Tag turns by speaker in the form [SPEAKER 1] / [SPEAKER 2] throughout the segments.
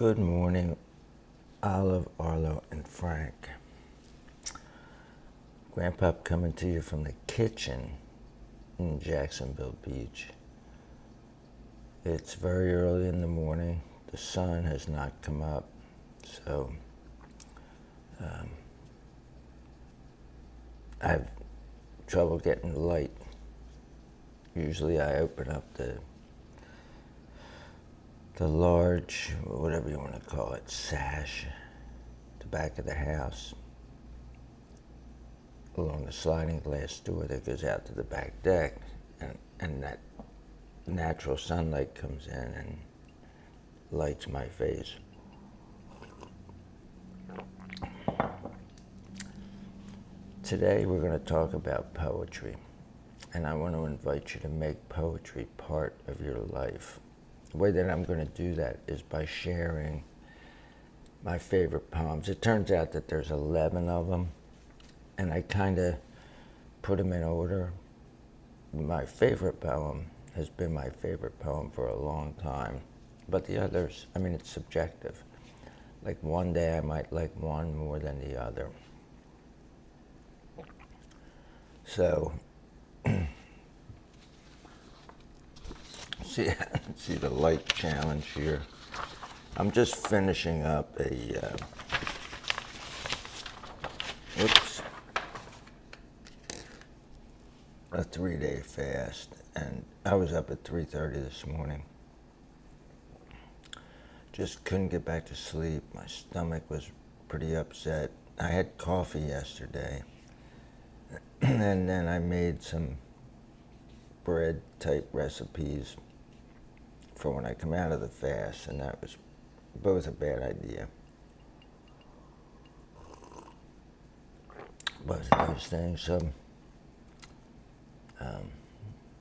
[SPEAKER 1] Good morning, Olive, Arlo, and Frank. Grandpa coming to you from the kitchen in Jacksonville Beach. It's very early in the morning. The sun has not come up, so I have trouble getting light. Usually I open up the large, whatever you want to call it, sash, the back of the house, along the sliding glass door that goes out to the back deck, and that natural sunlight comes in and lights my face. Today we're going to talk about poetry, and I want to invite you to make poetry part of your life. The way that I'm going to do that is by sharing my favorite poems. It turns out that there's 11 of them, and I kind of put them in order. My favorite poem has been my favorite poem for a long time, but the others, it's subjective. Like one day I might like one more than the other. So, see the light challenge here. I'm just finishing up a 3-day fast, and I was up at 3:30 this morning. Just couldn't get back to sleep. My stomach was pretty upset. I had coffee yesterday, and then I made some bread type recipes for when I come out of the fast, and that was both a bad idea. Both of those things. So,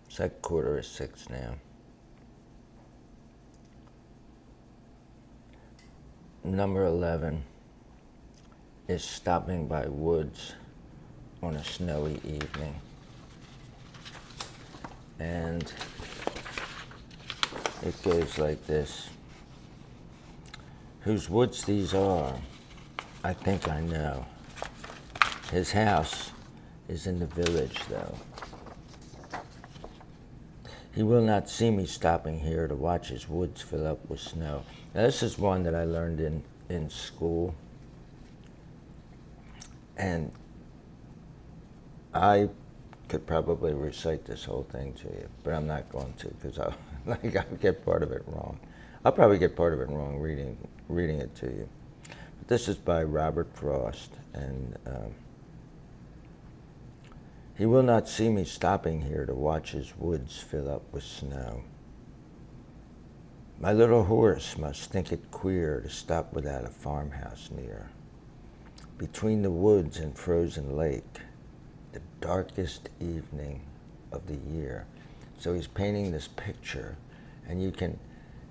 [SPEAKER 1] it's like 5:45 now. Number 11 is stopping by woods on a snowy evening. And it goes like this. Whose woods these are, I think I know. His house is in the village, though. He will not see me stopping here to watch his woods fill up with snow. Now, this is one that I learned in school. And I could probably recite this whole thing to you, but I'm not going to, because I'll get part of it wrong. I'll probably get part of it wrong reading it to you. But this is by Robert Frost, and he will not see me stopping here to watch his woods fill up with snow. My little horse must think it queer to stop without a farmhouse near. Between the woods and frozen lake, the darkest evening of the year. So he's painting this picture, and you can,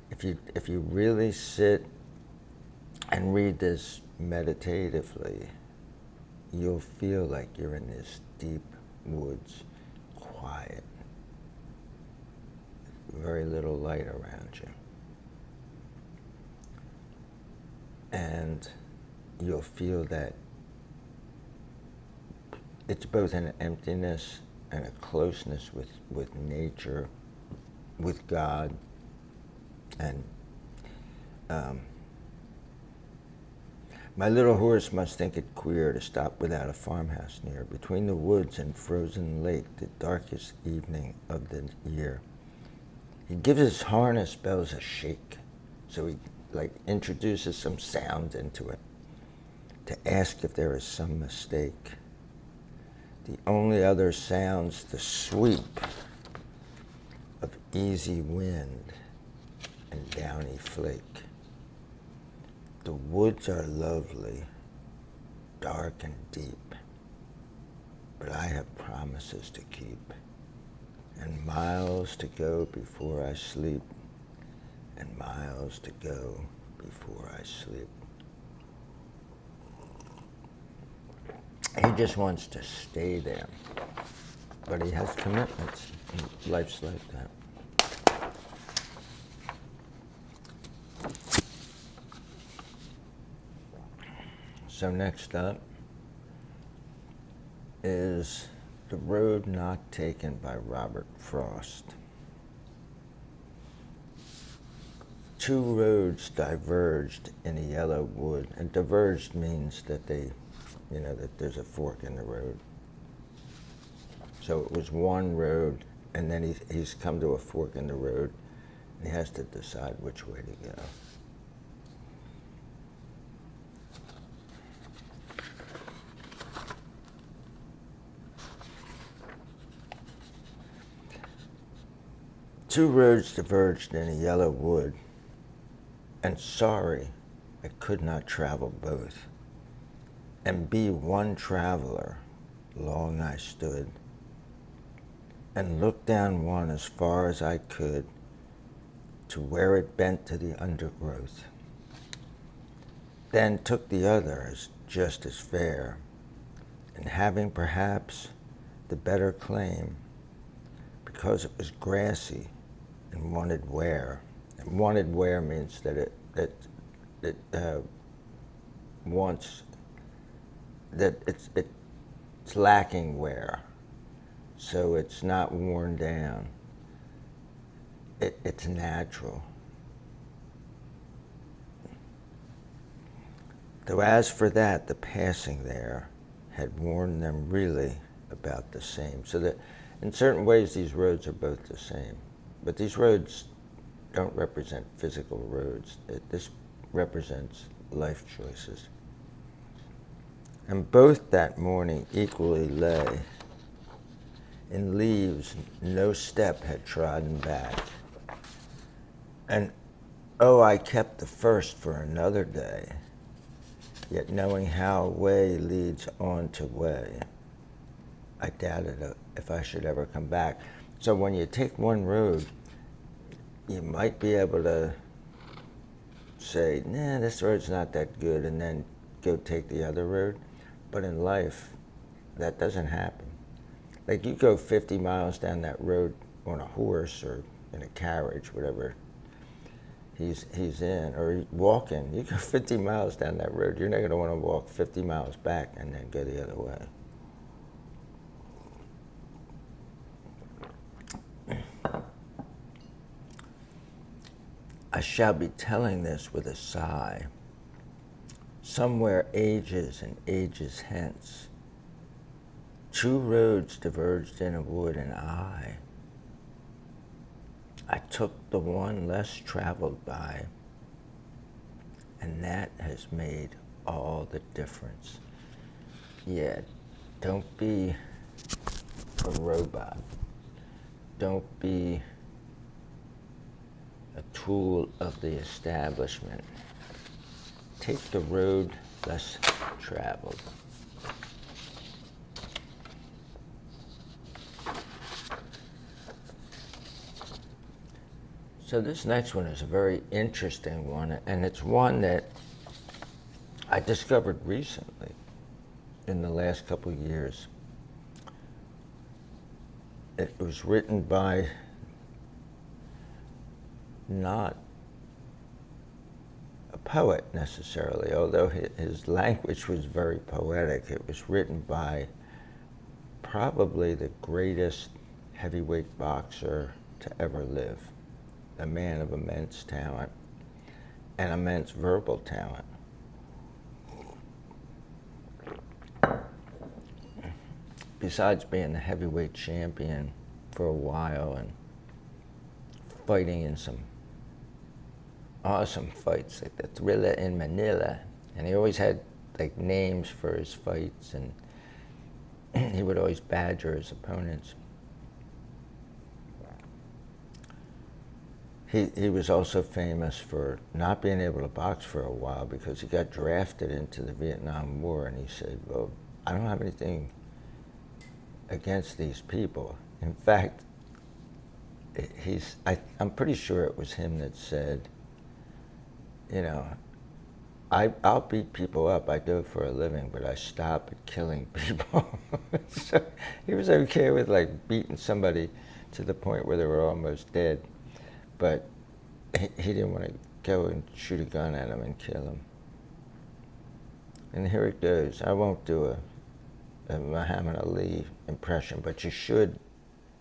[SPEAKER 1] if you really sit and read this meditatively, you'll feel like you're in this deep woods, quiet, very little light around you. And you'll feel that it's both an emptiness and a closeness with nature, with God, and my little horse must think it queer to stop without a farmhouse near. Between the woods and frozen lake, the darkest evening of the year. He gives his harness bells a shake, so he introduces some sound into it to ask if there is some mistake. The only other sound's the sweep of easy wind and downy flake. The woods are lovely, dark and deep, but I have promises to keep, and miles to go before I sleep, and miles to go before I sleep. He just wants to stay there, but he has commitments. Life's like that. So next up is The Road Not Taken by Robert Frost. Two roads diverged in a yellow wood, and diverged means that that there's a fork in the road. So it was one road, and then he's come to a fork in the road, and he has to decide which way to go. Two roads diverged in a yellow wood, and sorry I could not travel both, and be one traveler. Long I stood, and looked down one as far as I could, to where it bent to the undergrowth. Then took the other as just as fair, and having perhaps the better claim, because it was grassy and wanted wear. And wanted wear means that it wants, that it's lacking wear, so it's not worn down. It's natural. Though as for that, the passing there had worn them really about the same. So that in certain ways these roads are both the same. But these roads don't represent physical roads. This represents life choices. And both that morning equally lay in leaves no step had trodden back. And oh, I kept the first for another day, yet knowing how way leads on to way, I doubted if I should ever come back. So when you take one road, you might be able to say, nah, this road's not that good, and then go take the other road. But in life, that doesn't happen. Like you go 50 miles down that road on a horse or in a carriage, whatever he's in, or walking. You go 50 miles down that road, you're not going to want to walk 50 miles back and then go the other way. I shall be telling this with a sigh. Somewhere ages and ages hence, two roads diverged in a wood, and I took the one less traveled by, and that has made all the difference. Yeah, don't be a robot. Don't be a tool of the establishment. Take the road less traveled. So this next one is a very interesting one, and it's one that I discovered recently in the last couple of years. It was written by not a poet necessarily, although his language was very poetic. It was written by probably the greatest heavyweight boxer to ever live, a man of immense talent and immense verbal talent. Besides being the heavyweight champion for a while and fighting in some awesome fights, like the Thriller in Manila, and he always had like names for his fights, and he would always badger his opponents. He was also famous for not being able to box for a while because he got drafted into the Vietnam War, and he said, well, I don't have anything against these people. In fact, I'm pretty sure it was him that said, you know, I'll beat people up, I do it for a living, but I stop at killing people. So he was okay with like beating somebody to the point where they were almost dead, but he didn't want to go and shoot a gun at him and kill him. And here it goes. I won't do a Muhammad Ali impression, but you should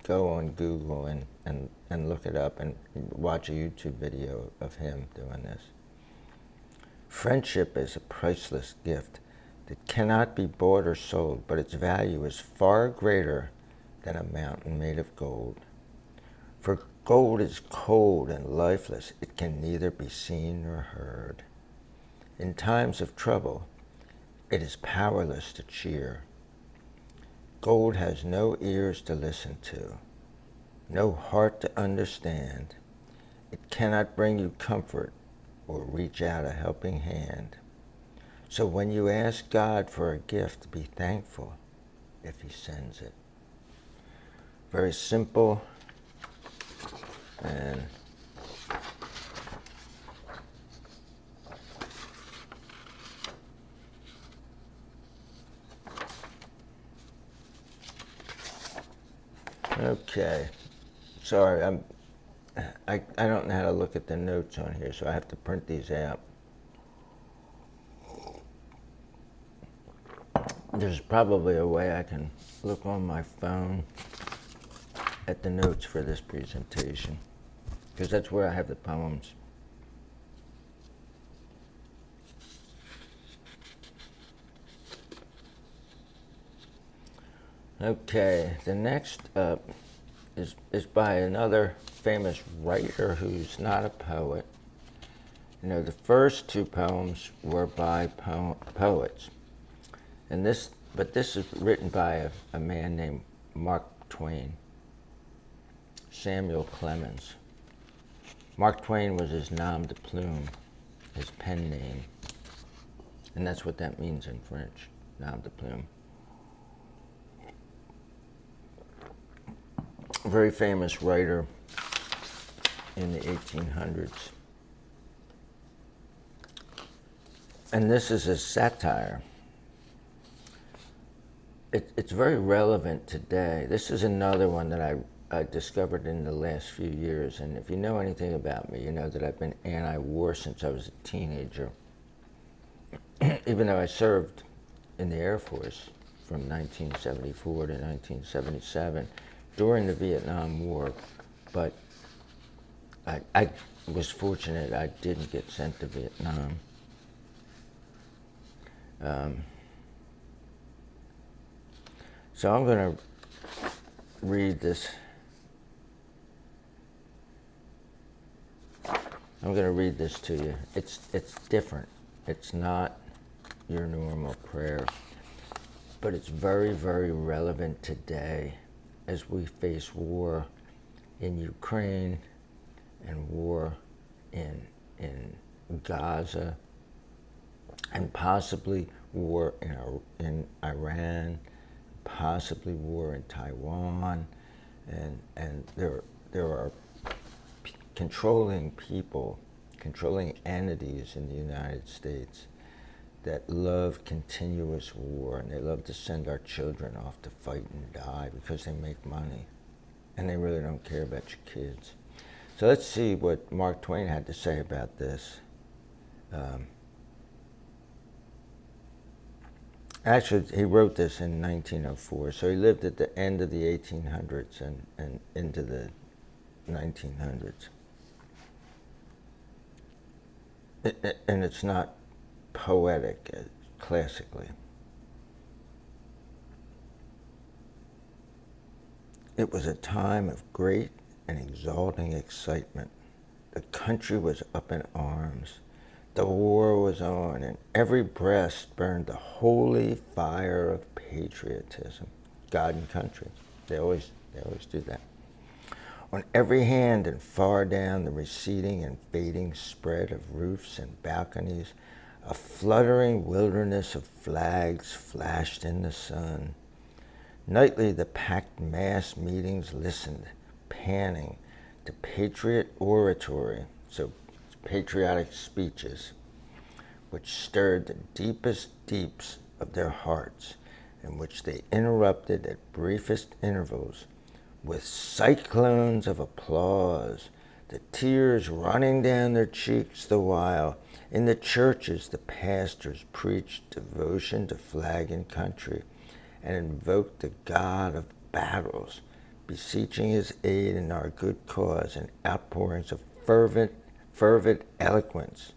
[SPEAKER 1] go on Google and look it up and watch a YouTube video of him doing this. Friendship is a priceless gift that cannot be bought or sold, but its value is far greater than a mountain made of gold. For gold is cold and lifeless. It can neither be seen nor heard. In times of trouble, it is powerless to cheer. Gold has no ears to listen to, no heart to understand. It cannot bring you comfort or reach out a helping hand. So when you ask God for a gift, be thankful if he sends it. Very simple, and okay. Sorry, I don't know how to look at the notes on here, so I have to print these out. There's probably a way I can look on my phone at the notes for this presentation, because that's where I have the poems. Okay, the next up is by another famous writer who's not a poet. You know, the first two poems were by poets, and this is written by a man named Mark Twain, Samuel Clemens. Mark Twain was his nom de plume, his pen name, and that's what that means in French, nom de plume. A very famous writer in the 1800s. And this is a satire. It's very relevant today. This is another one that I discovered in the last few years. And if you know anything about me, you know that I've been anti-war since I was a teenager. Even though I served in the Air Force from 1974 to 1977 during the Vietnam War. But I was fortunate I didn't get sent to Vietnam. So I'm going to read this. I'm going to read this to you. It's different. It's not your normal prayer, but it's very, very relevant today as we face war in Ukraine and war in Gaza, and possibly war in Iran, possibly war in Taiwan, and there are controlling people, controlling entities in the United States that love continuous war, and they love to send our children off to fight and die because they make money, and they really don't care about your kids. So let's see what Mark Twain had to say about this. Actually, he wrote this in 1904, so he lived at the end of the 1800s and into the 1900s. And it's not poetic classically. It was a time of great and exalting excitement. The country was up in arms. The war was on, and every breast burned the holy fire of patriotism. God and country. They always do that. On every hand and far down the receding and fading spread of roofs and balconies, a fluttering wilderness of flags flashed in the sun. Nightly the packed mass meetings listened, panning, to patriot oratory, so patriotic speeches, which stirred the deepest deeps of their hearts, and which they interrupted at briefest intervals with cyclones of applause, the tears running down their cheeks the while, In the churches, the pastors preached devotion to flag and country and invoked the God of battles, beseeching his aid in our good cause and outpourings of fervent eloquence,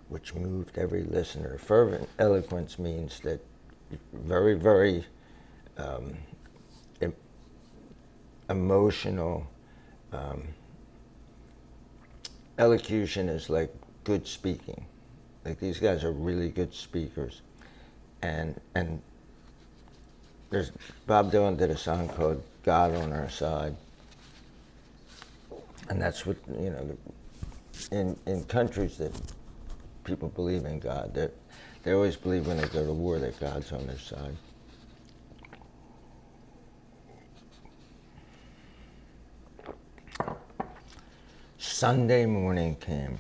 [SPEAKER 1] which moved every listener. Fervent eloquence means that very, very emotional. Elocution is like good speaking. Like, these guys are really good speakers. And there's Bob Dylan did a song called God on Our Side. And that's what, in countries that people believe in God, they always believe when they go to war that God's on their side. Sunday morning came.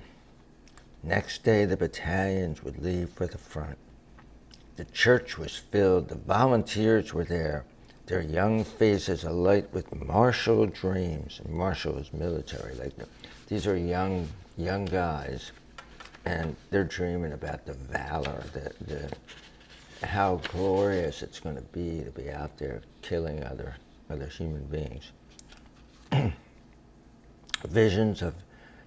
[SPEAKER 1] Next day, the battalions would leave for the front. The church was filled. The volunteers were there, their young faces alight with martial dreams. And martial is military. Like, these are young guys, and they're dreaming about the valor, how glorious it's going to be out there killing other human beings. Visions of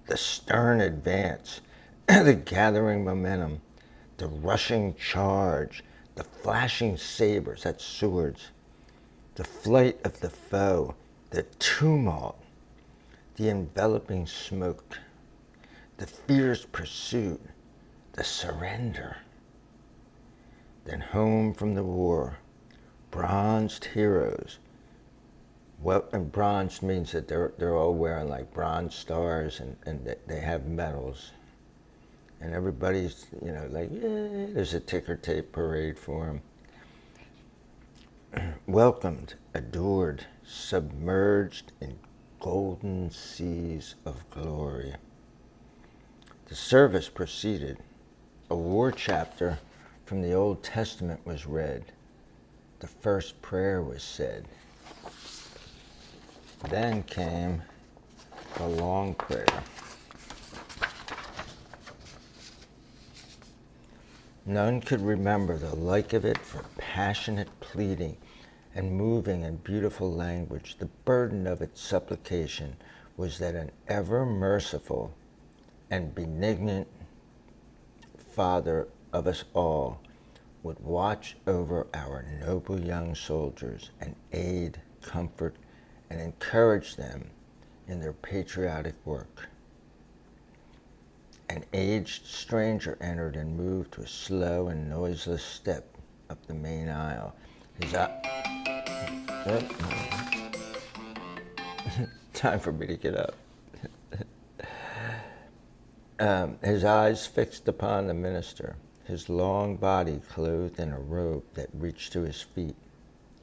[SPEAKER 1] the stern advance, the gathering momentum, the rushing charge, the flashing sabers, that's swords, the flight of the foe, the tumult, the enveloping smoke, the fierce pursuit, the surrender. Then home from the war, bronzed heroes. Well, and bronze means that they're all wearing like bronze stars, and they have medals. And everybody's, like, yay, there's a ticker tape parade for them. Welcomed, adored, submerged in golden seas of glory. The service proceeded. A war chapter from the Old Testament was read. The first prayer was said. Then came a long prayer. None could remember the like of it for passionate pleading and moving and beautiful language. The burden of its supplication was that an ever merciful and benignant Father of us all would watch over our noble young soldiers and aid, comfort, and encourage them in their patriotic work. An aged stranger entered and moved with slow and noiseless step up the main aisle. Time for me to get up. His eyes fixed upon the minister, his long body clothed in a robe that reached to his feet,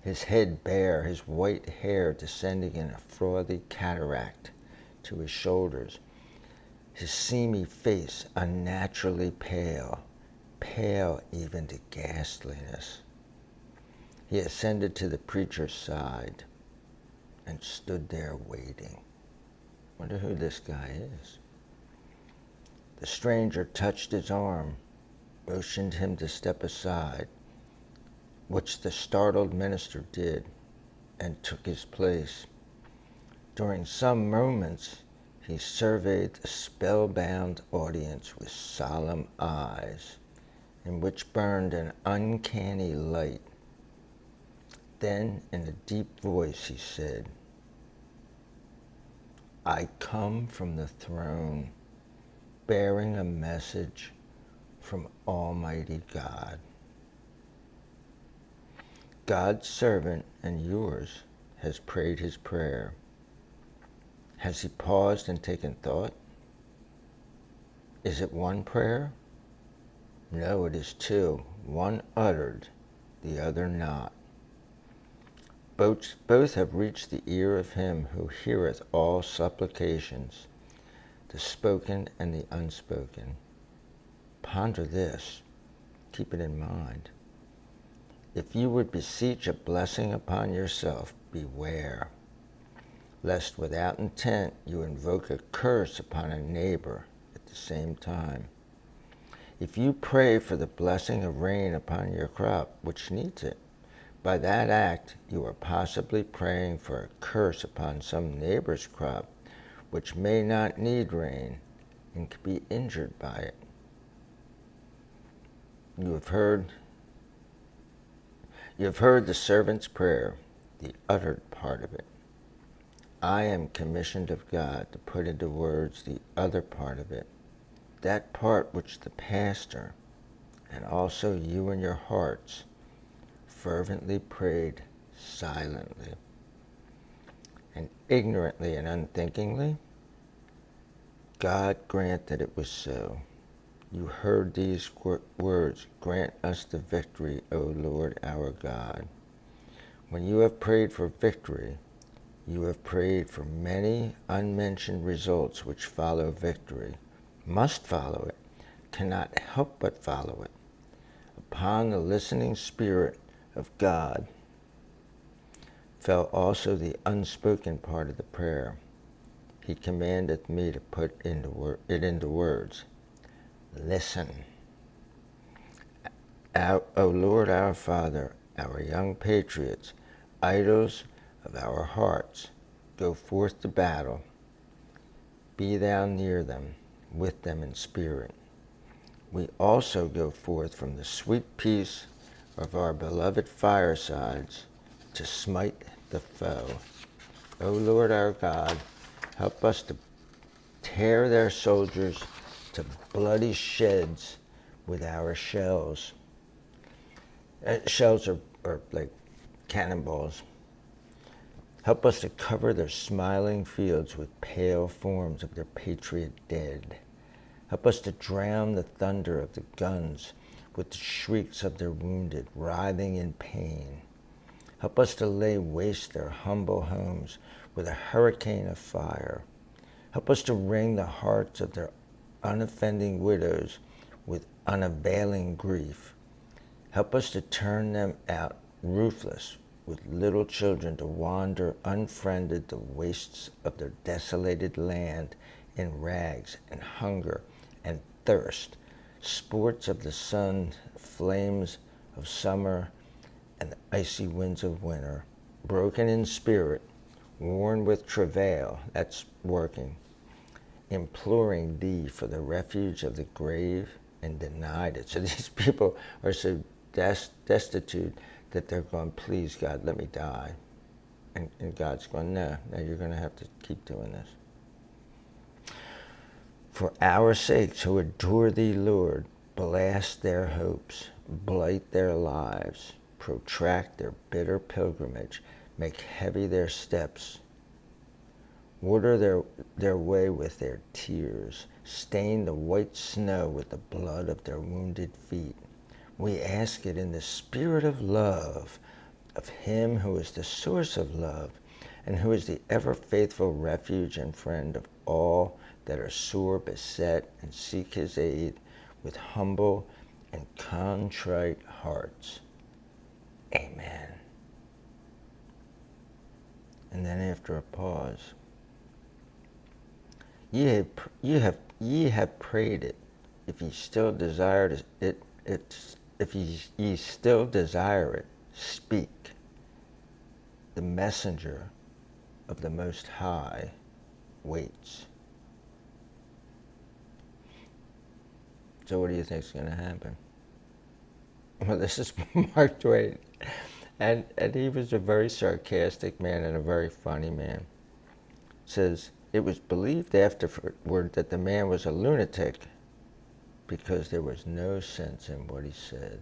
[SPEAKER 1] his head bare, his white hair descending in a frothy cataract to his shoulders, his seamy face unnaturally pale even to ghastliness. He ascended to the preacher's side and stood there waiting. Wonder who this guy is. The stranger touched his arm, motioned him to step aside, which the startled minister did, and took his place. During some moments, he surveyed the spellbound audience with solemn eyes, in which burned an uncanny light. Then, in a deep voice, he said, "I come from the throne, bearing a message from Almighty God." God's servant and yours has prayed his prayer. Has he paused and taken thought? Is it one prayer? No, it is two, one uttered, the other not. Both have reached the ear of him who heareth all supplications, the spoken and the unspoken. Ponder this, keep it in mind. If you would beseech a blessing upon yourself, beware, lest without intent you invoke a curse upon a neighbor at the same time. If you pray for the blessing of rain upon your crop, which needs it, by that act you are possibly praying for a curse upon some neighbor's crop, which may not need rain and could be injured by it. You have heard the servant's prayer, the uttered part of it. I am commissioned of God to put into words the other part of it, that part which the pastor, and also you in your hearts, fervently prayed silently and ignorantly and unthinkingly. God grant that it was so. You heard these words, grant us the victory, O Lord our God. When you have prayed for victory, you have prayed for many unmentioned results which follow victory, must follow it, cannot help but follow it. Upon the listening spirit of God fell also the unspoken part of the prayer. He commandeth me to put it into words. Listen. O Lord our Father, our young patriots, idols of our hearts, go forth to battle. Be thou near them, with them in spirit. We also go forth from the sweet peace of our beloved firesides to smite the foe. O Lord our God, help us to tear their soldiers to bloody sheds with our shells. Shells are like cannonballs. Help us to cover their smiling fields with pale forms of their patriot dead. Help us to drown the thunder of the guns with the shrieks of their wounded, writhing in pain. Help us to lay waste their humble homes with a hurricane of fire. Help us to wring the hearts of their unoffending widows with unavailing grief. Help us to turn them out roofless with little children to wander unfriended the wastes of their desolated land in rags and hunger and thirst, sports of the sun, flames of summer, and the icy winds of winter, broken in spirit, worn with travail, that's working, imploring thee for the refuge of the grave, and denied it. So these people are so destitute that they're going, please God, let me die. And God's going, no, you're going to have to keep doing this. For our sakes who adore thee, Lord, blast their hopes, blight their lives, protract their bitter pilgrimage, make heavy their steps, water their way with their tears, stain the white snow with the blood of their wounded feet. We ask it in the spirit of love, of him who is the source of love, and who is the ever-faithful refuge and friend of all that are sore beset and seek his aid with humble and contrite hearts. Amen. And then after a pause, ye have prayed it, if ye still desire it, if ye still desire it, speak. The messenger of the Most High waits. So what do you think is going to happen? Well, this is Mark Twain. And he was a very sarcastic man and a very funny man. It says, it was believed afterward that the man was a lunatic because there was no sense in what he said.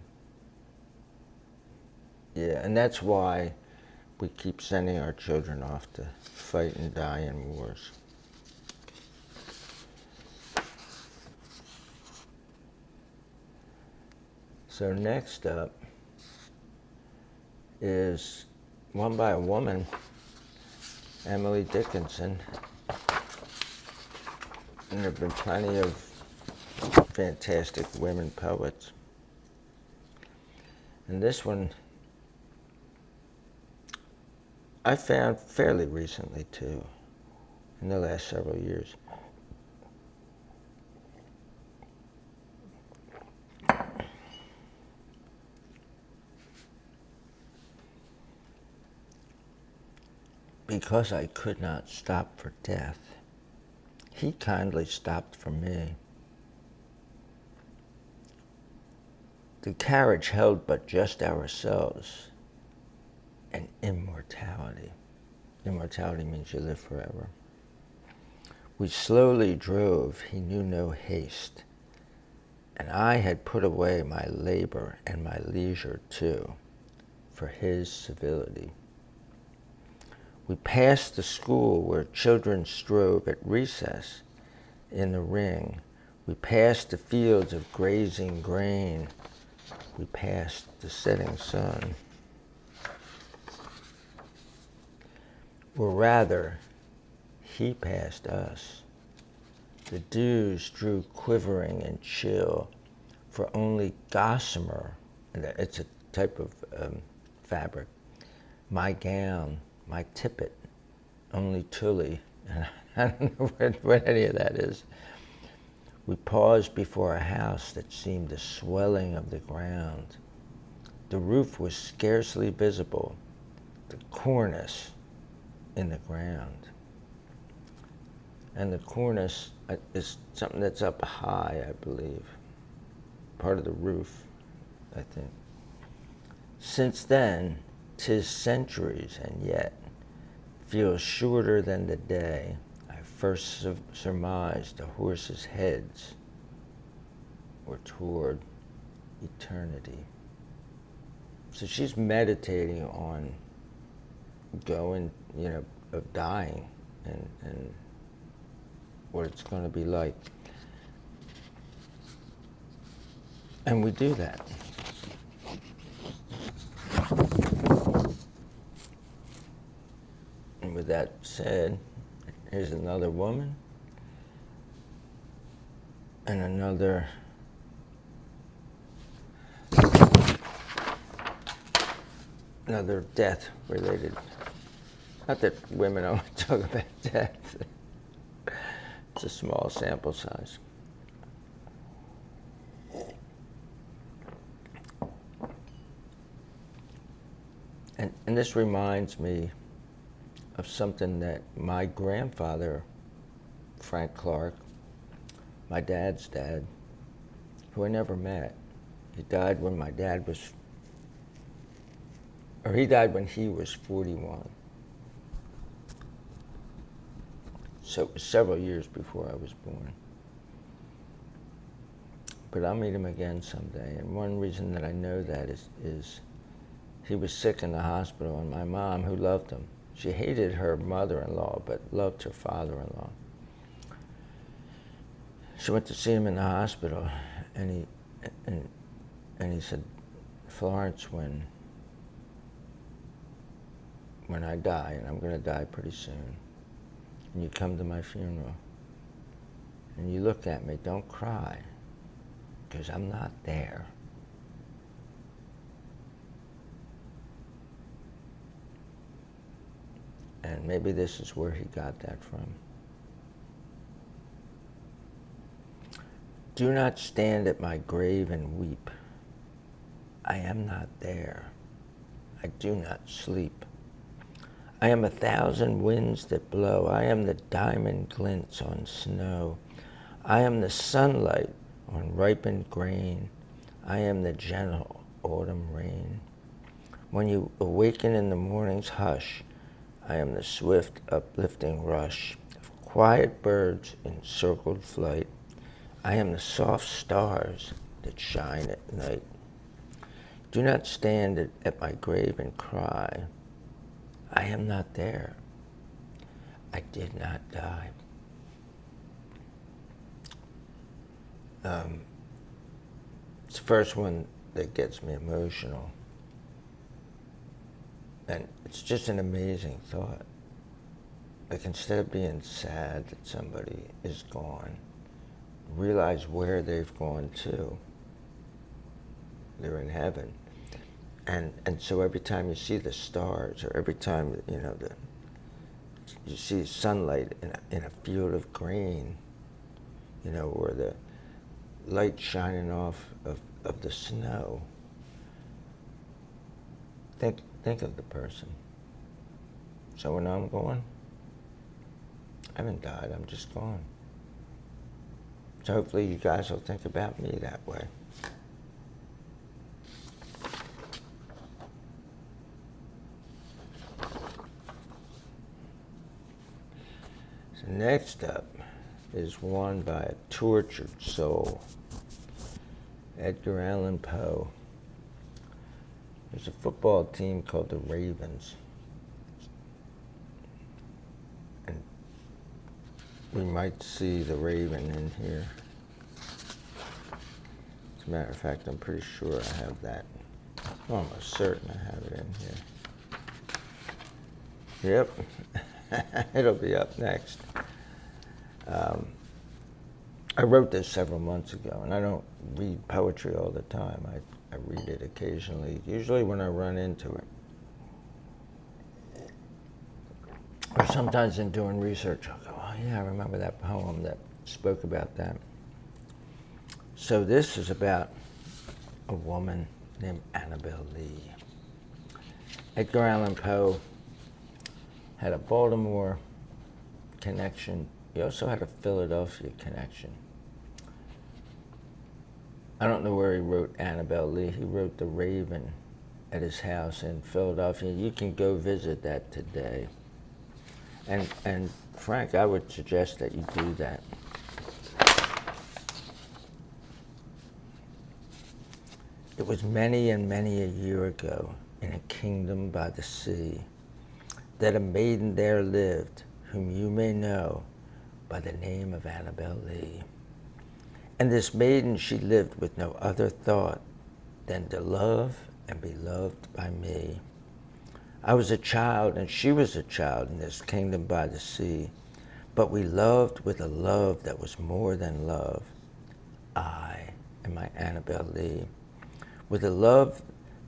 [SPEAKER 1] Yeah, and that's why we keep sending our children off to fight and die in wars. So next up is one by a woman, Emily Dickinson. And there have been plenty of fantastic women poets. And this one I found fairly recently too, in the last several years. because I could not stop for death, he kindly stopped for me. The carriage held but just ourselves and immortality. Immortality means you live forever. We slowly drove, he knew no haste, and I had put away my labor and my leisure too, for his civility. We passed the school where children strove at recess in the ring. We passed the fields of grazing grain. We passed the setting sun. Or rather, he passed us. The dews drew quivering and chill, for only gossamer, and it's a type of fabric, my gown, my tippet, only tully, and I don't know what any of that is. We paused before a house that seemed a swelling of the ground. The roof was scarcely visible, the cornice in the ground. And the cornice is something that's up high, I believe. Part of the roof, I think. Since then, 'tis centuries, and yet feels shorter than the day I first surmised the horses' heads were toward eternity. So she's meditating on going, of dying and what it's going to be like. And we do that. And with that said, here's another woman and another death related. Not that women only talk about death. It's a small sample size. And this reminds me of something that my grandfather, Frank Clark, my dad's dad, who I never met, he died when he died when he was 41. So it was several years before I was born. But I'll meet him again someday. And one reason that I know that is he was sick in the hospital, and my mom, who loved him, she hated her mother-in-law, but loved her father-in-law. She went to see him in the hospital, and he said, Florence, when I die, and I'm going to die pretty soon, and you come to my funeral, and you look at me, don't cry, because I'm not there. And maybe this is where he got that from. Do not stand at my grave and weep. I am not there. I do not sleep. I am 1,000 winds that blow. I am the diamond glints on snow. I am the sunlight on ripened grain. I am the gentle autumn rain. When you awaken in the morning's hush, I am the swift uplifting rush of quiet birds in circled flight. I am the soft stars that shine at night. Do not stand at my grave and cry. I am not there. I did not die. It's the first one that gets me emotional. And it's just an amazing thought. Like, instead of being sad that somebody is gone, realize where they've gone to. They're in heaven. And so every time you see the stars, or every time, you see sunlight in a field of green, or the light shining off of the snow, think of the person. So when I'm gone, I haven't died, I'm just gone. So hopefully you guys will think about me that way. So next up is one by a tortured soul, Edgar Allan Poe. There's a football team called the Ravens. And we might see the Raven in here. As a matter of fact, I'm pretty sure I have that. Almost certain I have it in here. Yep, it'll be up next. I wrote this several months ago, and I don't read poetry all the time. I read it occasionally, usually when I run into it. Or sometimes in doing research, I'll go, oh yeah, I remember that poem that spoke about that. So this is about a woman named Annabel Lee. Edgar Allan Poe had a Baltimore connection. He also had a Philadelphia connection. I don't know where he wrote Annabel Lee. He wrote The Raven at his house in Philadelphia. You can go visit that today. And Frank, I would suggest that you do that. It was many and many a year ago, in a kingdom by the sea, that a maiden there lived, whom you may know by the name of Annabel Lee. And this maiden, she lived with no other thought than to love and be loved by me. I was a child, and she was a child in this kingdom by the sea, but we loved with a love that was more than love. I and my Annabel Lee. With a love,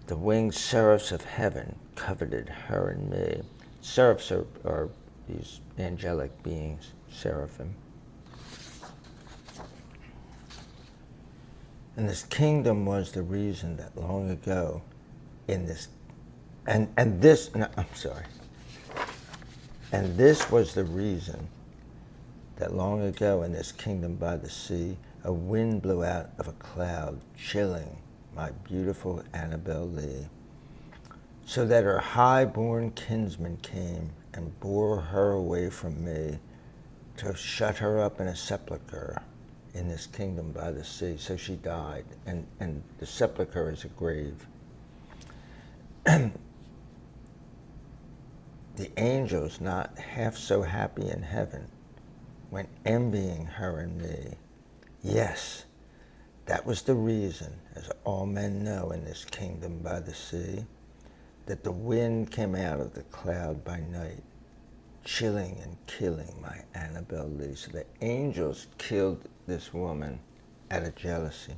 [SPEAKER 1] the winged seraphs of heaven coveted her and me. Seraphs are these angelic beings, seraphim. And this kingdom was the reason that long ago in this, and this was the reason that long ago in this kingdom by the sea, a wind blew out of a cloud, chilling my beautiful Annabel Lee, so that her high-born kinsman came and bore her away from me to shut her up in a sepulchre in this kingdom by the sea. So she died, and the sepulchre is a grave. The angels, not half so happy in heaven, went envying her and me. Yes, that was the reason, as all men know in this kingdom by the sea, that the wind came out of the cloud by night, chilling and killing my Annabel Lee. So the angels killed this woman out of jealousy.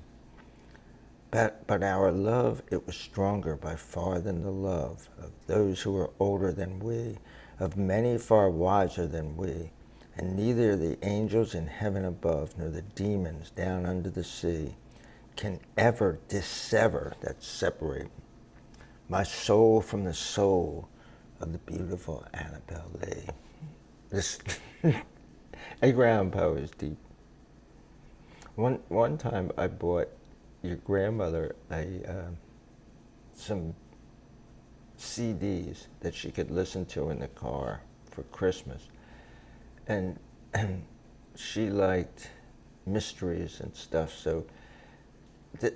[SPEAKER 1] But our love, it was stronger by far than the love of those who were older than we, of many far wiser than we, and neither the angels in heaven above nor the demons down under the sea can ever dissever, that separate, my soul from the soul of the beautiful Annabel Lee. This Edgar Allan Poe is deep. One time I bought your grandmother some CDs that she could listen to in the car for Christmas, and she liked mysteries and stuff. So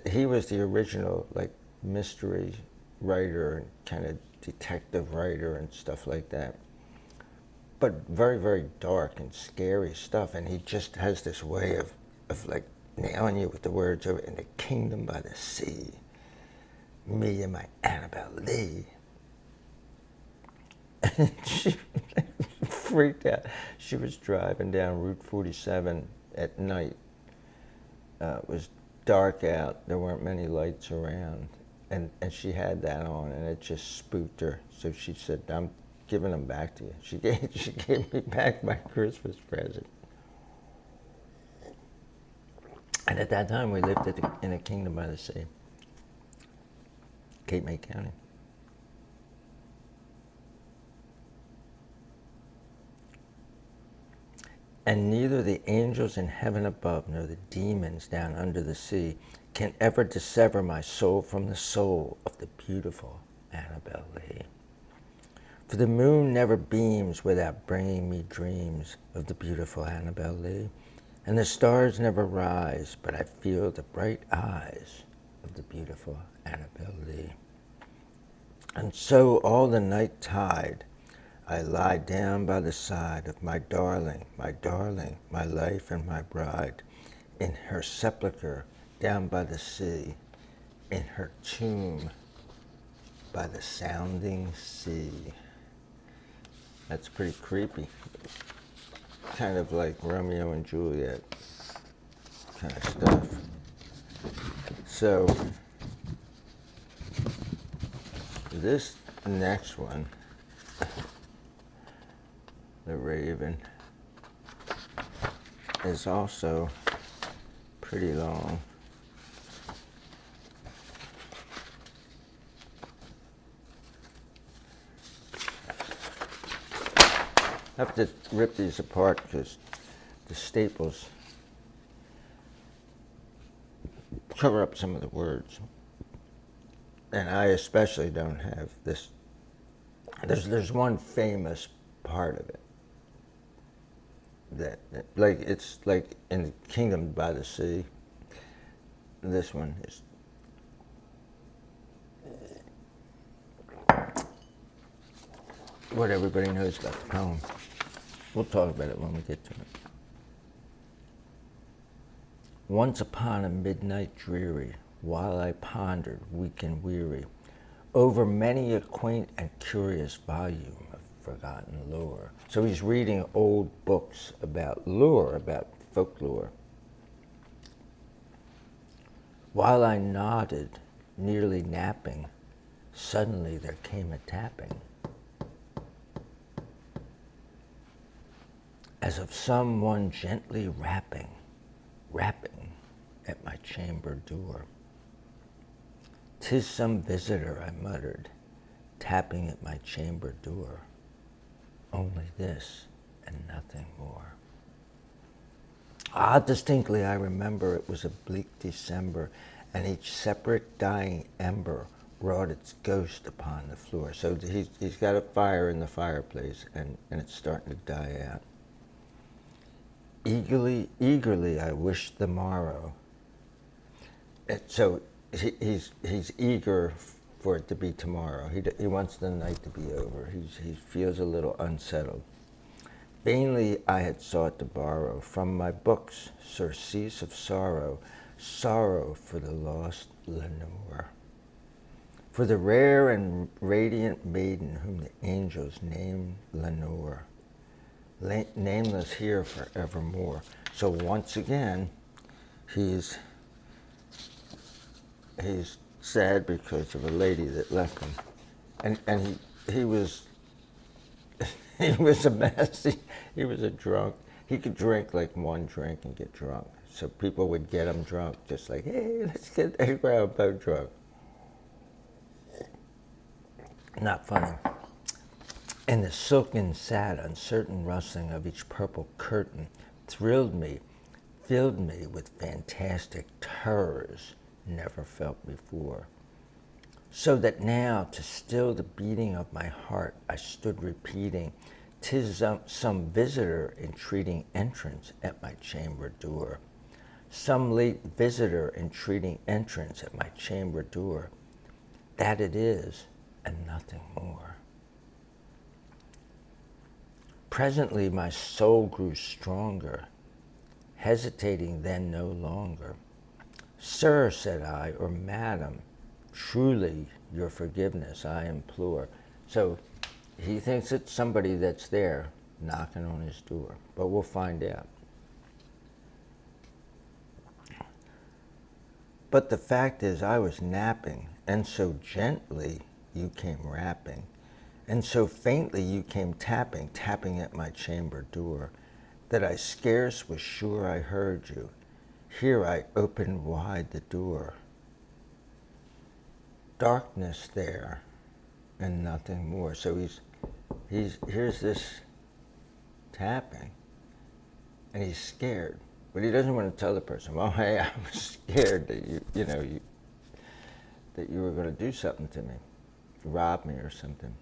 [SPEAKER 1] he was the original mystery writer and kind of detective writer and stuff like that, but very, very dark and scary stuff. And he just has this way of nailing you with the words over in the kingdom by the sea, me and my Annabel Lee. And she freaked out. She was driving down Route 47 at night. It was dark out. There weren't many lights around. And she had that on, and it just spooked her. So she said, I'm giving them back to you. She gave me back my Christmas present. And at that time, we lived in a kingdom by the sea, Cape May County. And neither the angels in heaven above nor the demons down under the sea can ever dissever my soul from the soul of the beautiful Annabel Lee. For the moon never beams without bringing me dreams of the beautiful Annabel Lee, and the stars never rise, but I feel the bright eyes of the beautiful Annabel Lee. And so all the night tide, I lie down by the side of my darling, my life and my bride, in her sepulchre down by the sea, in her tomb by the sounding sea. That's pretty creepy. Kind of like Romeo and Juliet kind of stuff. So this next one, The Raven, is also pretty long. I have to rip these apart because the staples cover up some of the words. And I especially don't have this. There's one famous part of it that like it's like in the Kingdom by the Sea. This one is what everybody knows about the poem. We'll talk about it when we get to it. Once upon a midnight dreary, while I pondered, weak and weary, over many a quaint and curious volume of forgotten lore. So he's reading old books about lore, about folklore. While I nodded, nearly napping, suddenly there came a tapping, as of someone gently rapping at my chamber door. "'Tis some visitor," I muttered, tapping at my chamber door. Only this and nothing more. Distinctly I remember it was a bleak December, and each separate dying ember wrought its ghost upon the floor. So he's got a fire in the fireplace, and it's starting to die out. Eagerly I wished the morrow. So he's eager for it to be tomorrow. He wants the night to be over. He feels a little unsettled. Vainly I had sought to borrow from my books surcease of sorrow, sorrow for the lost Lenore, for the rare and radiant maiden whom the angels named Lenore, nameless here forevermore. So once again, he's sad because of a lady that left him, and he was he was a mess. He was a drunk. He could drink like one drink and get drunk. So people would get him drunk, just like, hey, let's get Edgar Allan Poe drunk. Not funny. And the silken, sad, uncertain rustling of each purple curtain thrilled me, filled me with fantastic terrors never felt before. So that now, to still the beating of my heart, I stood repeating, "'Tis some visitor entreating entrance at my chamber door. Some late visitor entreating entrance at my chamber door. That it is, and nothing more." Presently my soul grew stronger, hesitating then no longer. "Sir," said I, or "Madam, truly your forgiveness I implore." So he thinks it's somebody that's there knocking on his door, but we'll find out. "But the fact is I was napping, and so gently you came rapping, and so faintly you came tapping at my chamber door, that I scarce was sure I heard you. Here I opened wide the door. Darkness there, and nothing more." So he's here's this tapping, and he's scared, but he doesn't want to tell the person, well, hey, I was scared that that you were going to do something to me, rob me or something.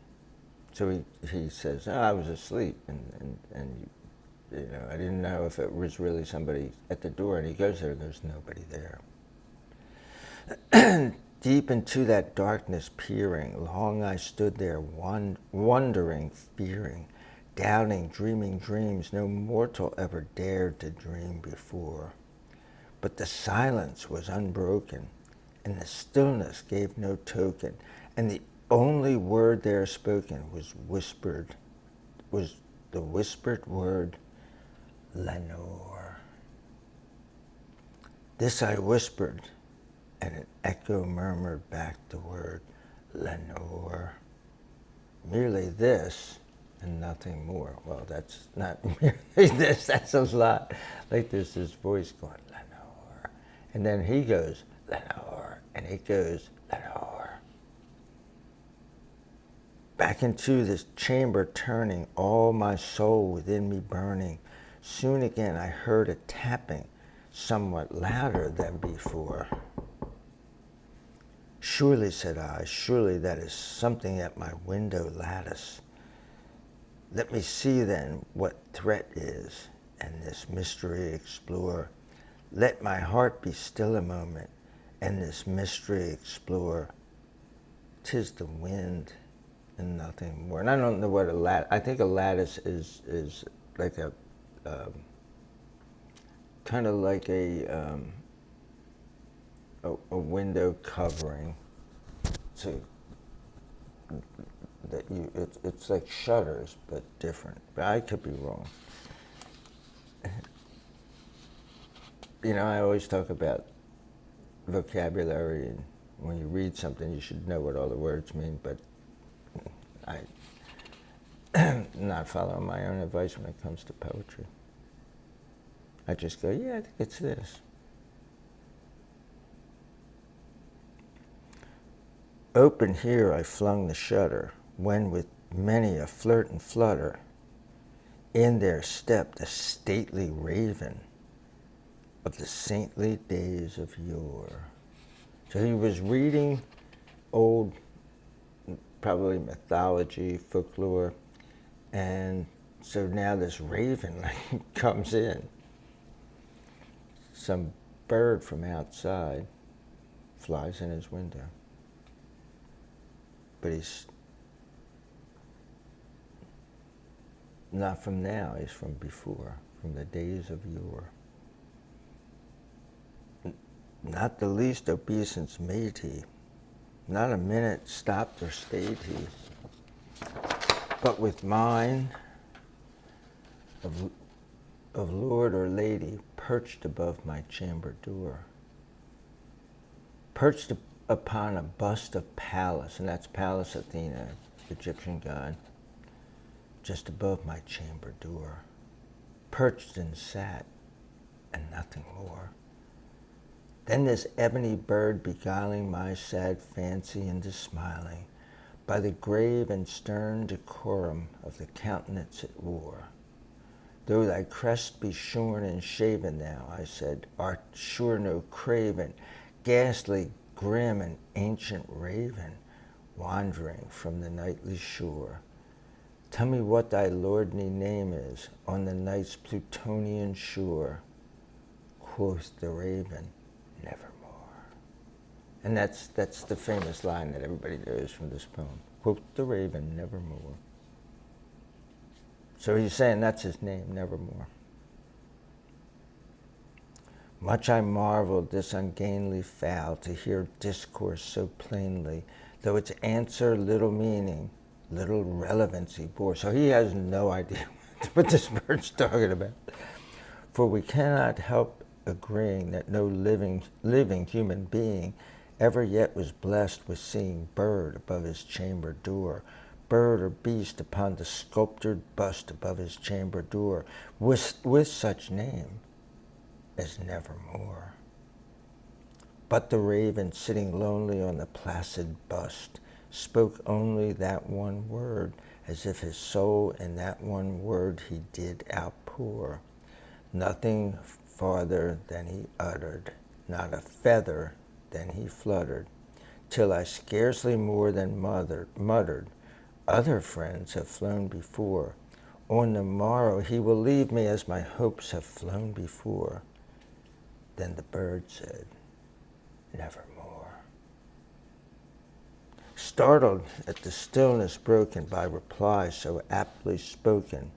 [SPEAKER 1] So he says, oh, I was asleep, and I didn't know if it was really somebody at the door. And he goes there, there's nobody there. Deep into that darkness peering, long I stood there, wondering, fearing, doubting, dreaming dreams no mortal ever dared to dream before. But the silence was unbroken, and the stillness gave no token, and the only word there spoken was the whispered word, Lenore. This I whispered, and an echo murmured back the word, Lenore. Merely this and nothing more. Well, that's not merely this, that's a lot. Like there's this voice going, Lenore. And then he goes, Lenore. And it goes, Lenore. Back into this chamber turning, all my soul within me burning. Soon again I heard a tapping, somewhat louder than before. Surely, said I, surely that is something at my window lattice. Let me see then what threat is, and this mystery explore. Let my heart be still a moment, and this mystery explore. 'Tis the wind and nothing more. And I don't know what a lattice, I think a lattice is like a, kind of like a window covering to, that it's like shutters, but different. But I could be wrong. I always talk about vocabulary, and when you read something, you should know what all the words mean, but I'm not following my own advice when it comes to poetry. I just go, yeah, I think it's this. Open here I flung the shutter, when with many a flirt and flutter, in there stepped a stately raven of the saintly days of yore. So he was reading old, probably mythology, folklore, and so now this raven comes in. Some bird from outside flies in his window. But he's not from now, he's from before, from the days of yore. Not the least obeisance made he, not a minute stopped or stayed he, but with mine of lord or lady perched above my chamber door, perched upon a bust of Pallas, and that's Pallas Athena, Egyptian god, just above my chamber door, perched and sat, and nothing more. Then this ebony bird beguiling my sad fancy into smiling, by the grave and stern decorum of the countenance it wore. Though thy crest be shorn and shaven thou, I said, art sure no craven, ghastly, grim, and ancient raven, wandering from the nightly shore. Tell me what thy lordly name is on the night's Plutonian shore. Quoth the raven, nevermore. And that's the famous line that everybody knows from this poem. Quoth the raven, nevermore. So he's saying that's his name, nevermore. Much I marveled this ungainly fowl to hear discourse so plainly, though its answer little meaning, little relevancy bore. So he has no idea what this bird's talking about. For we cannot help agreeing that no living human being ever yet was blessed with seeing bird above his chamber door, bird or beast upon the sculptured bust above his chamber door, with such name as nevermore. But the raven, sitting lonely on the placid bust, spoke only that one word, as if his soul in that one word he did outpour. Nothing farther than he uttered, not a feather than he fluttered, till I scarcely more than muttered, other friends have flown before. On the morrow he will leave me as my hopes have flown before. Then the bird said, nevermore. Startled at the stillness broken by reply so aptly spoken,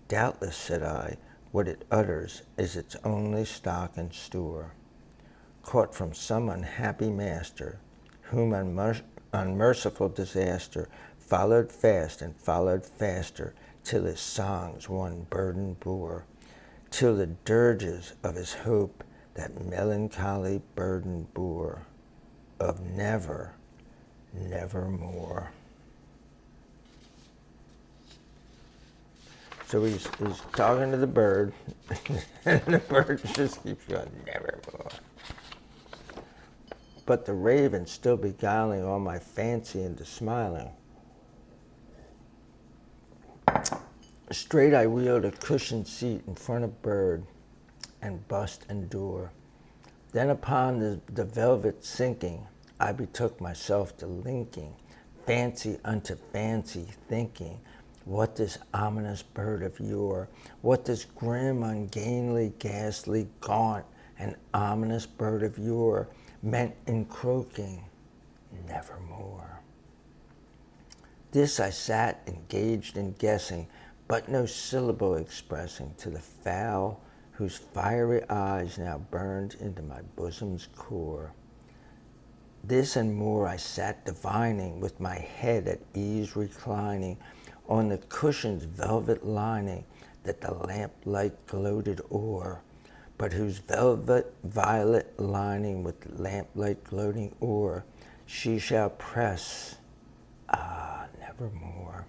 [SPEAKER 1] doubtless, said I, what it utters is its only stock and store, caught from some unhappy master, whom unmerciful disaster followed fast and followed faster, till his songs one burden bore, till the dirges of his hope that melancholy burden bore, of never, nevermore. So he's talking to the bird, and the bird just keeps going, nevermore. But the raven still beguiling all my fancy into smiling. Straight I wheeled a cushioned seat in front of bird and bust and door. Then upon the velvet sinking, I betook myself to linking fancy unto fancy, thinking what this ominous bird of yore, what this grim, ungainly, ghastly, gaunt, and ominous bird of yore meant in croaking, nevermore. This I sat engaged in guessing, but no syllable expressing to the fowl whose fiery eyes now burned into my bosom's core. This and more I sat divining, with my head at ease reclining on the cushion's velvet lining that the lamplight gloated o'er, but whose velvet violet lining with lamplight gloating o'er she shall press, nevermore.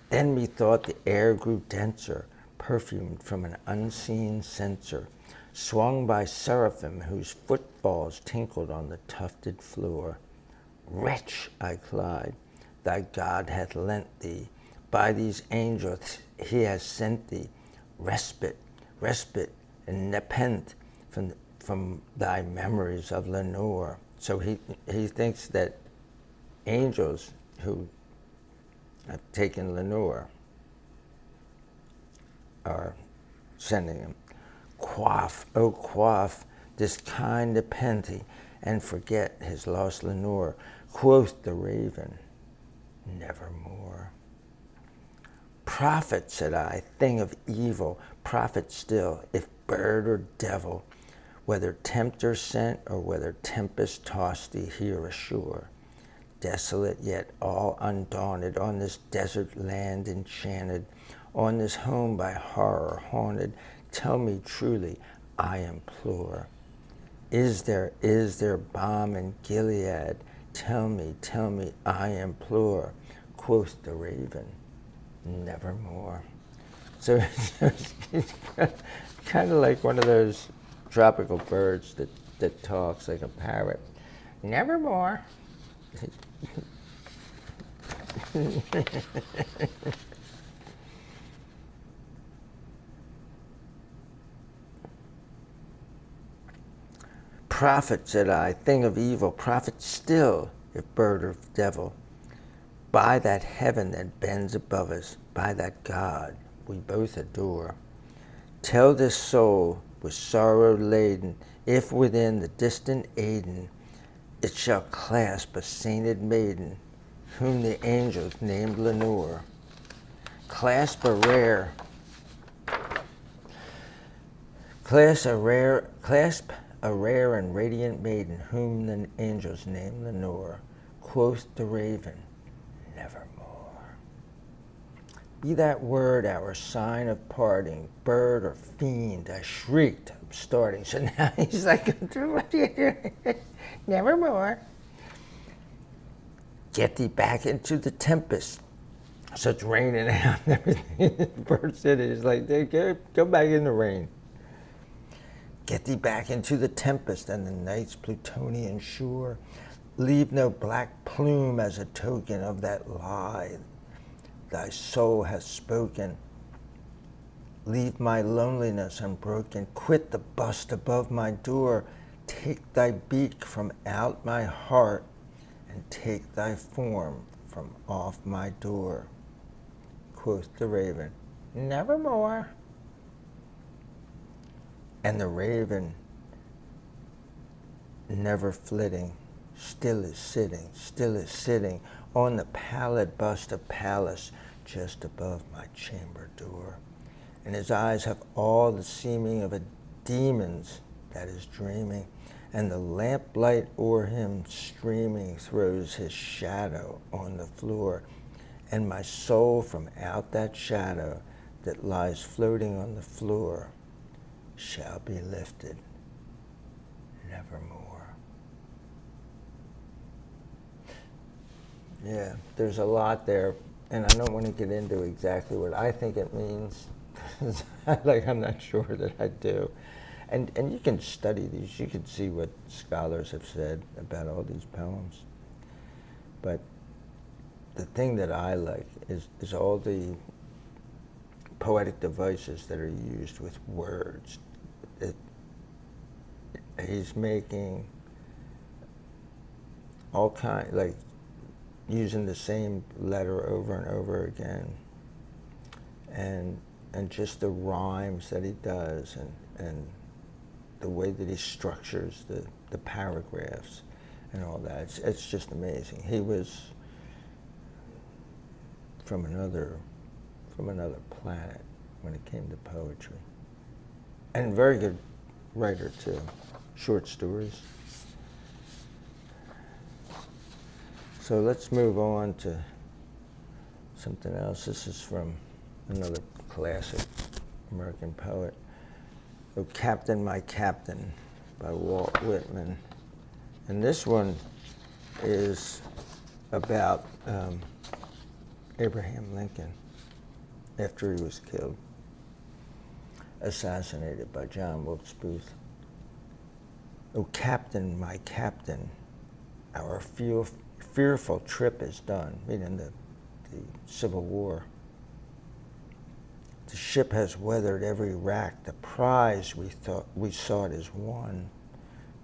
[SPEAKER 1] Then methought the air grew denser, perfumed from an unseen censer, swung by seraphim whose footfalls tinkled on the tufted floor. Wretch, I cried, thy God hath lent thee, by these angels he has sent thee, respite, and nepenthe from thy memories of Lenore. So he thinks that angels who have taken Lenore are sending him. Quaff, oh quaff, this kind nepenthe, and forget his lost Lenore. Quoth the raven, nevermore. Prophet, said I, thing of evil, prophet still, if bird or devil, whether tempter sent or whether tempest tossed thee here ashore. Desolate yet all undaunted, on this desert land enchanted, on this home by horror haunted, tell me truly, I implore. Is there balm in Gilead? Tell me, I implore. Quoth the raven, nevermore. So it's kind of like one of those tropical birds that talks like a parrot. Nevermore. Prophet, said I, thing of evil, prophet still, if bird or devil, by that heaven that bends above us, by that God we both adore. Tell this soul with sorrow laden, if within the distant Aidenn it shall clasp a sainted maiden, whom the angels named Lenore. Clasp a rare and radiant maiden, whom the angels named Lenore. Quoth the raven, nevermore. Be that word our sign of parting, bird or fiend, I shrieked, starting. So now he's like, what are you doing? Nevermore. Get thee back into the tempest. So it's raining out and everything. The bird said it. It's like, go back in the rain. Get thee back into the tempest and the night's Plutonian shore. Leave no black plume as a token of that lie thy soul hath spoken. Leave my loneliness unbroken, quit the bust above my door, take thy beak from out my heart, and take thy form from off my door. Quoth the raven, nevermore. And the raven, never flitting, still is sitting on the pallid bust of Pallas just above my chamber door. And his eyes have all the seeming of a demon's that is dreaming, and the lamplight o'er him streaming throws his shadow on the floor, and my soul from out that shadow that lies floating on the floor shall be lifted nevermore. Yeah, there's a lot there, and I don't want to get into exactly what I think it means. I'm not sure that I do. And you can study these. You can see what scholars have said about all these poems. But the thing that I like is all the poetic devices that are used with words. He's making all kind, like using the same letter over and over again, and just the rhymes that he does, and the way that he structures the paragraphs and all that. It's just amazing. He was from another planet when it came to poetry, and very good writer too. Short stories. So let's move on to something else. This is from another classic American poet, "O Captain, My Captain" by Walt Whitman. And this one is about Abraham Lincoln after he was killed, assassinated by John Wilkes Booth. "O Captain, my Captain, our fearful trip is done," meaning the Civil War. "The ship has weathered every rack, the prize we sought is won.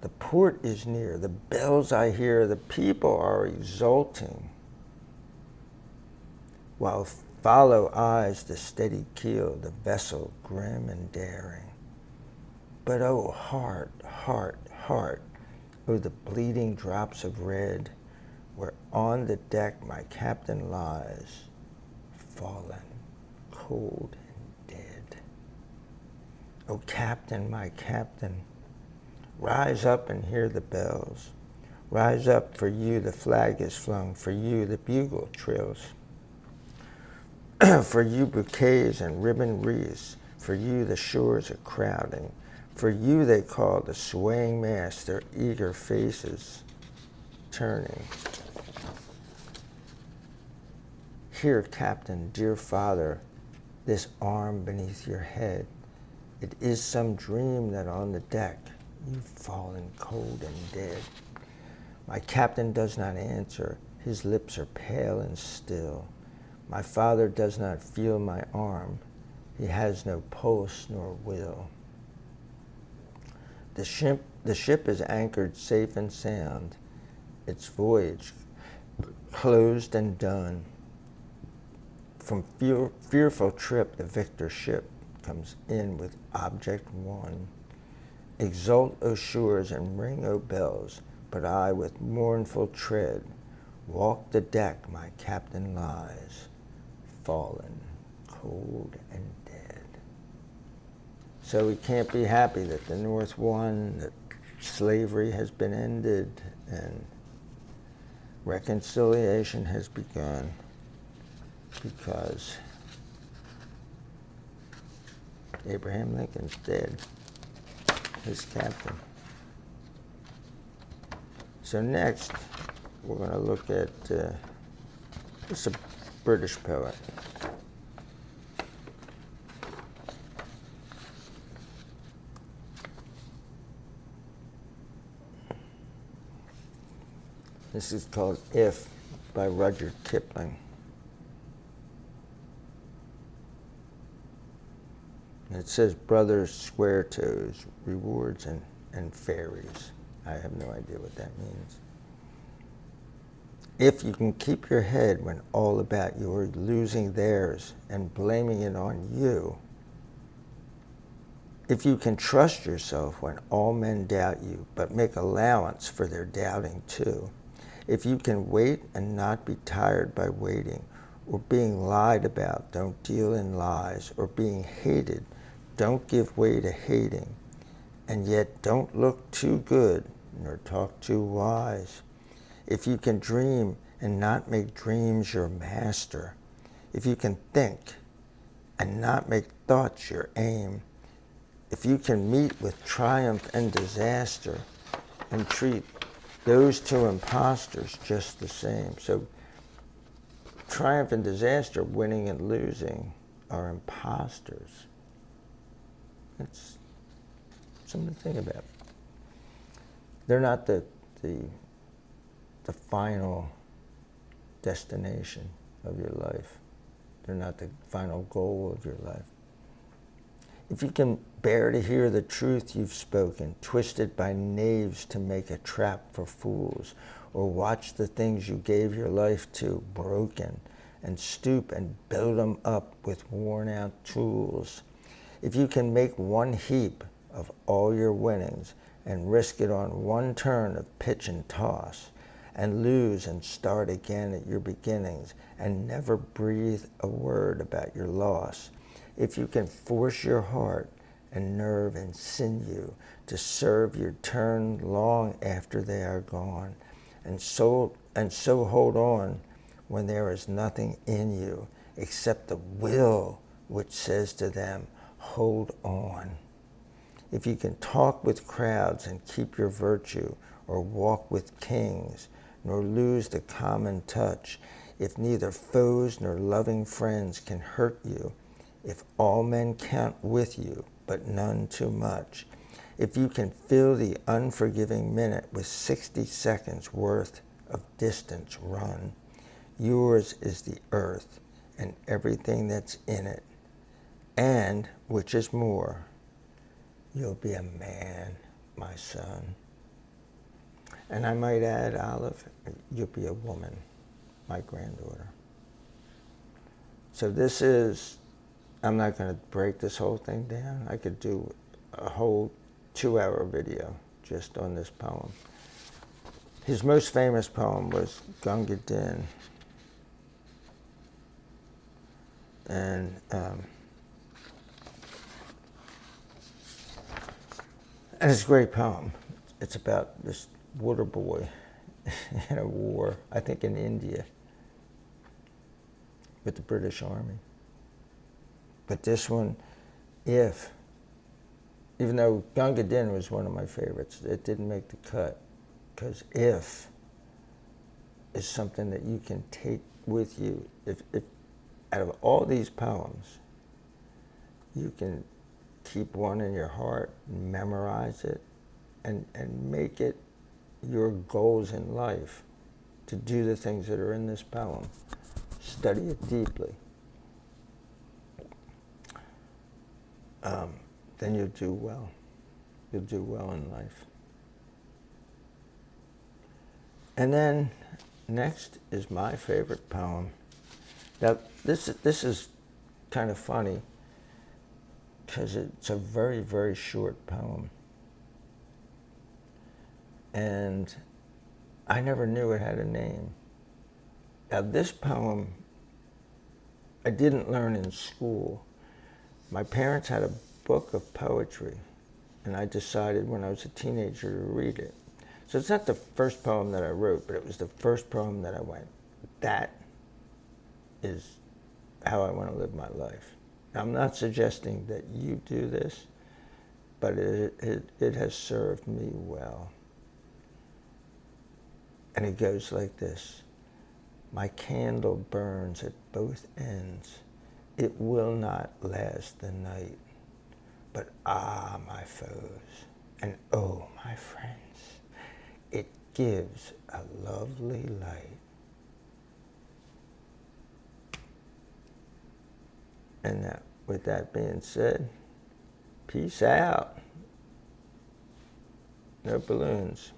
[SPEAKER 1] The port is near, the bells I hear, the people are exulting, while follow eyes the steady keel, the vessel grim and daring. But oh heart, heart, heart, oh the bleeding drops of red, where on the deck my captain lies, fallen, cold and dead. O Captain, my Captain, rise up and hear the bells. Rise up, for you the flag is flung, for you the bugle trills. For you bouquets and ribbon wreaths, for you the shores are crowding, for you they call the swaying mast, their eager faces turning. Here, Captain, dear father, this arm beneath your head. It is some dream that on the deck you've fallen cold and dead. My captain does not answer, his lips are pale and still. My father does not feel my arm, he has no pulse nor will. The ship is anchored safe and sound, its voyage closed and done. From fearful trip, the victor ship comes in with object won. Exult, O shores, and ring, O bells, but I with mournful tread walk the deck, my captain lies, fallen, cold, and dead. So we can't be happy that the North won, that slavery has been ended, and reconciliation has begun, because Abraham Lincoln's dead, his captain. So next, we're going to look at this is a British poet. This is called If by Rudyard Kipling. It says brothers, square toes, rewards, and fairies. I have no idea what that means. If you can keep your head when all about you are losing theirs and blaming it on you, if you can trust yourself when all men doubt you, but make allowance for their doubting too, if you can wait and not be tired by waiting, or being lied about, don't deal in lies, or being hated, don't give way to hating, and yet don't look too good nor talk too wise. If you can dream and not make dreams your master, if you can think and not make thoughts your aim, if you can meet with triumph and disaster and treat those two imposters just the same. So triumph and disaster, winning and losing, are imposters. That's something to think about. They're not the final destination of your life. They're not the final goal of your life. If you can bear to hear the truth you've spoken, twisted by knaves to make a trap for fools, or watch the things you gave your life to broken, and stoop and build them up with worn out tools. If you can make one heap of all your winnings and risk it on one turn of pitch and toss, and lose and start again at your beginnings, and never breathe a word about your loss. If you can force your heart and nerve and sinew to serve your turn long after they are gone, and so hold on when there is nothing in you except the will which says to them, hold on. If you can talk with crowds and keep your virtue, or walk with kings, nor lose the common touch, if neither foes nor loving friends can hurt you, if all men count with you, but none too much, if you can fill the unforgiving minute with 60 seconds worth of distance run, yours is the earth and everything that's in it, and, which is more, you'll be a man, my son. And I might add, Olive, you'll be a woman, my granddaughter. So this is, I'm not going to break this whole thing down. I could do a whole 2-hour video just on this poem. His most famous poem was Gunga Din. And it's a great poem. It's about this water boy in a war, I think in India, with the British Army. But this one, even though Gunga Din was one of my favorites, it didn't make the cut, because if is something that you can take with you. If out of all these poems, you can keep one in your heart, memorize it, and make it your goals in life to do the things that are in this poem. Study it deeply. Then you'll do well. You'll do well in life. And then next is my favorite poem. Now this is kind of funny because it's a very, very short poem. And I never knew it had a name. Now this poem I didn't learn in school. My parents had a book of poetry, and I decided when I was a teenager to read it. So it's not the first poem that I wrote, but it was the first poem that I went, that is how I want to live my life. Now, I'm not suggesting that you do this, but it has served me well. And it goes like this. My candle burns at both ends. It will not last the night. But ah, my foes, and oh, my friends, it gives a lovely light. And with that being said, Peace out. No balloons.